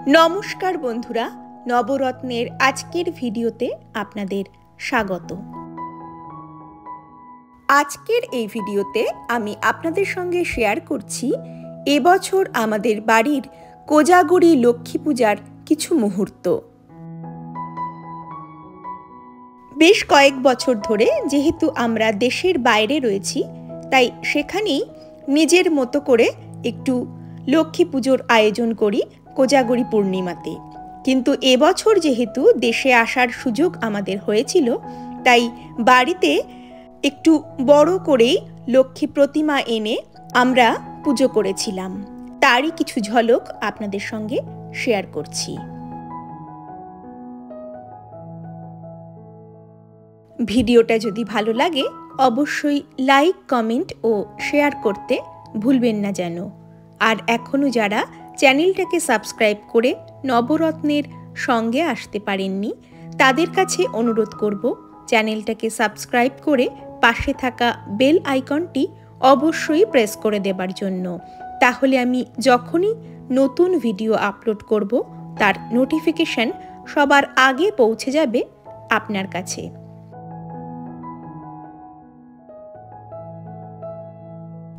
নমস্কার বন্ধুরা, নবরত্নের আজকের ভিডিওতে আপনাদের স্বাগত। আজকের এই ভিডিওতে আমি আপনাদের সঙ্গে শেয়ার করছি এবছর আমাদের বাড়ির কোজাগরি লক্ষ্মী পূজার কিছু মুহূর্ত। বেশ কয়েক বছর ধরে যেহেতু আমরা দেশের বাইরে রয়েছি, তাই সেখানেই নিজের মতো করে একটু লক্ষ্মী পুজোর আয়োজন করি কোজাগরি পূর্ণিমাতে। কিন্তু এবছর যেহেতু দেশে আসার সুযোগ আমাদের হয়েছিল, তাই বাড়িতে একটু বড় করেই লক্ষ্মী প্রতিমা এনে আমরা পুজো করেছিলাম। তারই কিছু ঝলক আপনাদের সঙ্গে শেয়ার করছি। ভিডিওটা যদি ভালো লাগে অবশ্যই লাইক, কমেন্ট ও শেয়ার করতে ভুলবেন না যেন। আর এখনও যারা চ্যানেলটাকে সাবস্ক্রাইব করে নবরত্নের সঙ্গে আসতে পারেননি, তাদের কাছে অনুরোধ করব চ্যানেলটাকে সাবস্ক্রাইব করে পাশে থাকা বেল আইকনটি অবশ্যই প্রেস করে দেবার জন্য। তাহলে আমি যখনই নতুন ভিডিও আপলোড করব তার নোটিফিকেশন সবার আগে পৌঁছে যাবে আপনার কাছে।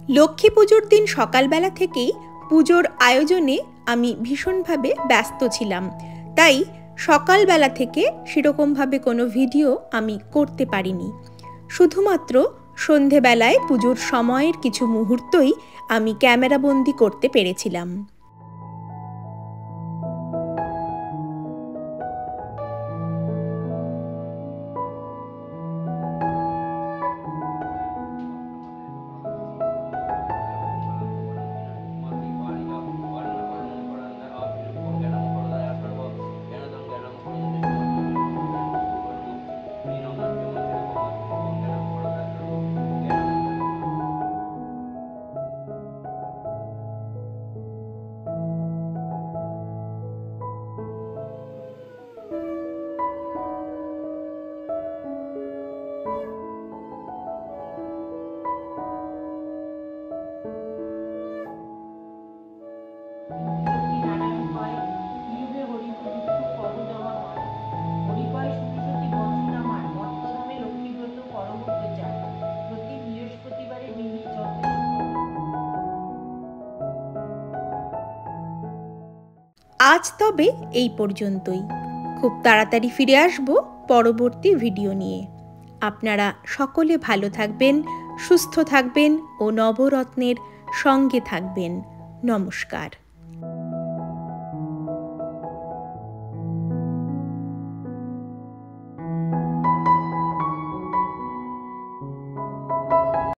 লক্ষ্মী পুজোর দিন সকালবেলা থেকেই পুজোর আয়োজনে আমি ভীষণভাবে ব্যস্ত ছিলাম, তাই সকালবেলা থেকে সেরকমভাবে কোনো ভিডিও আমি করতে পারিনি। শুধুমাত্র সন্ধেবেলায় পুজোর সময়ের কিছু মুহূর্তই আমি ক্যামেরাবন্দি করতে পেরেছিলাম। আজ তবে এই পর্যন্তই। খুব তাড়াতাড়ি ফিরে আসব পরবর্তী ভিডিও নিয়ে। আপনারা সকলে ভালো থাকবেন, সুস্থ থাকবেন ও নবরত্নের সঙ্গে থাকবেন। নমস্কার।